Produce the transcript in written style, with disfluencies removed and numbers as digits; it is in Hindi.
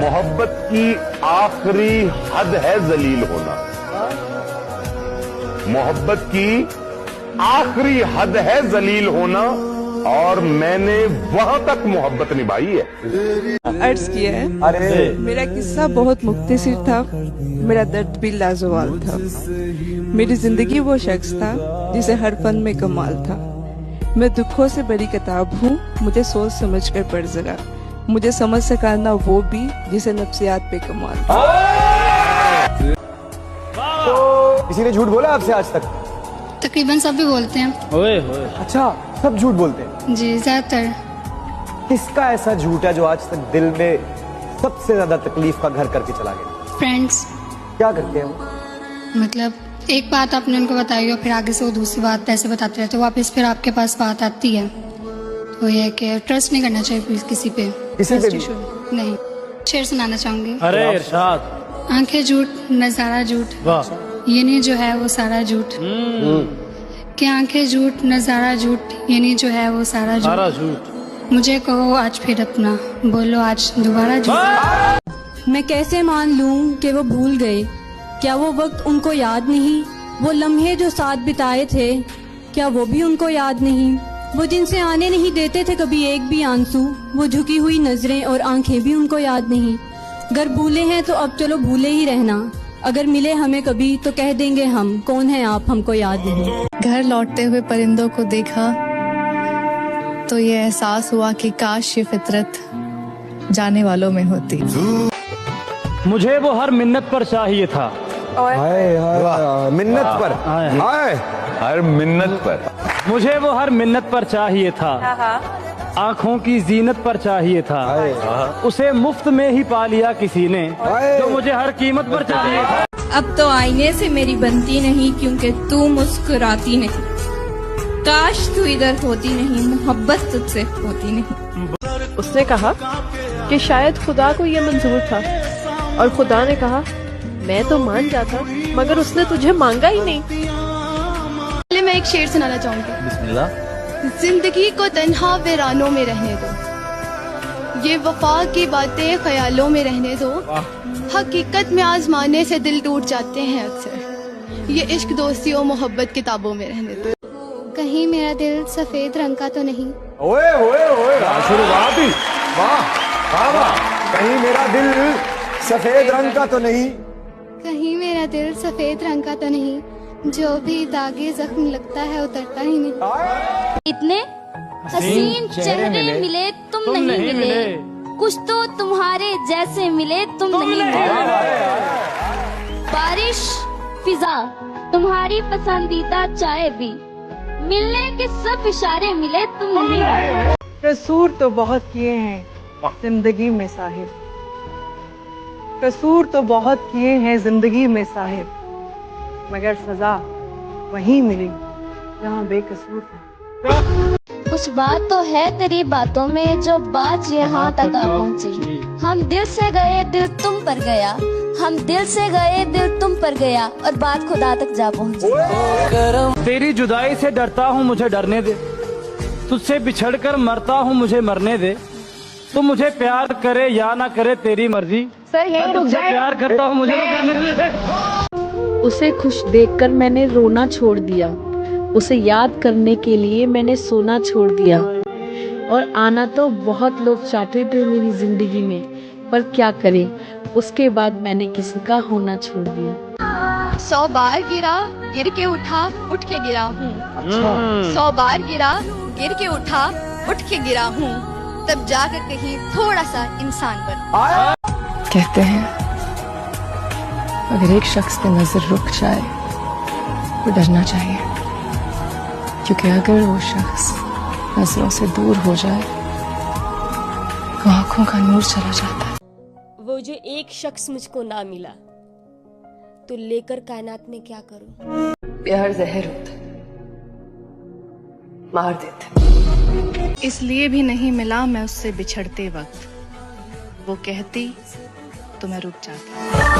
मोहब्बत की आखिरी हद है जलील होना। मोहब्बत की आखिरी हद है जलील होना, और मैंने वहां तक मोहब्बत निभाई है। अर्ज किया है। अरे मेरा किस्सा बहुत मुख्तसिर था, मेरा दर्द भी लाजवाल था। मेरी जिंदगी वो शख्स था जिसे हर फन में कमाल था। मैं दुखों से बड़ी किताब हूँ, मुझे सोच समझ कर पढ़ जरा। मुझे समझ सका ना वो भी जिसे नफ्सियात पे कमाल था। किसी ने झूठ बोला आपसे आज तक? तकरीबन सब भी बोलते हैं। अच्छा, सब झूठ बोलते हैं? जी, ज्यादातर। किसका ऐसा झूठ है जो आज तक दिल में सबसे ज्यादा तकलीफ का घर करके चला गया? फ्रेंड्स। क्या करते हैं वो? मतलब एक बात आपने उनको बताई और फिर आगे से वो दूसरी बात ऐसे बताते रहते, वापस फिर आपके पास बात आती है। तो ये है कि ट्रस्ट नहीं करना चाहिए किसी पे। किसी पे भी? नहीं। शेर सुनाना चाहूंगी। अरे इरशाद। आंखें झूठ, नजारा झूठ, वाह। ये नहीं जो है वो सारा झूठ। कि आंखें झूठ, नजारा झूठ, ये नहीं जो है वो सारा सारा झूठ। झूठ। मुझे कहो आज फिर अपना, बोलो आज दोबारा झूठ। मैं कैसे मान लूं कि वो भूल गए? क्या वो वक्त उनको याद नहीं? वो लम्हे जो साथ बिताए थे, क्या वो भी उनको याद नहीं? वो जिनसे आने नहीं देते थे कभी एक भी आंसू, वो झुकी हुई नजरें और आंखें भी उनको याद नहीं। अगर भूले हैं तो अब चलो भूले ही रहना, अगर मिले हमें कभी तो कह देंगे हम, कौन है आप, हमको याद नहीं। घर लौटते हुए परिंदों को देखा तो ये एहसास हुआ कि काश ये फितरत जाने वालों में होती। मुझे वो हर मिन्नत पर चाहिए था। हाय हाय, मिन्नत पर। हाय हर मिन्नत पर। मुझे वो हर मिन्नत पर चाहिए था, आंखों की जीनत पर चाहिए था। उसे मुफ्त में ही पा लिया किसी ने, जो मुझे हर कीमत पर चाहिए था। अब तो आईने से मेरी बनती नहीं, क्योंकि तू मुस्कुराती नहीं। काश तू इधर होती नहीं, मोहब्बत तुझसे होती नहीं। उसने कहा कि शायद खुदा को ये मंजूर था, और खुदा ने कहा मैं तो मान जाता, मगर उसने तुझे मांगा ही नहीं। पहले मैं एक शेर सुनाना चाहूंगी। बिस्मिल्लाह। जिंदगी को तन्हा वीरानों में रहने दो, ये वफा की बातें ख्यालों में रहने दो। हकीकत में आजमाने से दिल टूट जाते हैं अक्सर, ये इश्क दोस्ती और मोहब्बत किताबों में रहने दो। कहीं मेरा दिल सफेद रंग का तो नहीं? ओए ओए ओए, शुरुआत ही वाह वाह वाह। कहीं मेरा दिल सफेद रंग का तो नहीं? कहीं मेरा दिल सफेद रंग का तो नहीं, जो भी दागे जख्म लगता है उतरता ही नहीं। इतने हसीन चेहरे मिले तुम नहीं मिले, कुछ तो तुम्हारे जैसे मिले तुम नहीं मिले। बारिश फिजा तुम्हारी पसंदीदा चाय भी, मिलने के सब इशारे मिले तुम नहीं मिले। कसूर तो बहुत किए हैं जिंदगी में साहिब, कसूर तो बहुत किए हैं जिंदगी में साहिब, मगर सजा वहीं मिली जहाँ बेकसूर था। कुछ बात तो है तेरी बातों में जो बात यहाँ तक आ पहुँची। हम दिल से गए दिल तुम पर गया, हम दिल से गए दिल तुम पर गया, और बात खुदा तक जा पहुँची। तेरी जुदाई से डरता हूँ मुझे डरने दे, तुझसे बिछड़कर मरता हूँ मुझे मरने दे। तू मुझे प्यार करे या ना करे तेरी मर्जी, तुझसे प्यार करता हूँ मुझे करने दे। उसे खुश देखकर मैंने रोना छोड़ दिया, उसे याद करने के लिए मैंने सोना छोड़ दिया। और आना तो बहुत लोग चाहते थे मेरी जिंदगी में, पर क्या करें, उसके बाद मैंने किसी का होना छोड़ दिया। 100 बार गिरा गिर के उठा, उठ के गिरा हूँ। 100 बार गिरा गिर के उठा, उठ के गिरा हूँ, तब जाकर कहीं थोड़ा सा इंसान बना। कहते हैं अगर एक शख्स पे नजर रुक जाए तो डरना चाहिए, क्योंकि अगर वो शख्स नजरों से दूर हो जाए तो आंखों का नूर चला जाता है। वो जो एक शख्स मुझको ना मिला तो लेकर कायनात में क्या करूं? प्यार जहर होता है, मार देते। इसलिए भी नहीं मिला मैं उससे बिछड़ते वक्त, वो कहती तो मैं रुक जाती।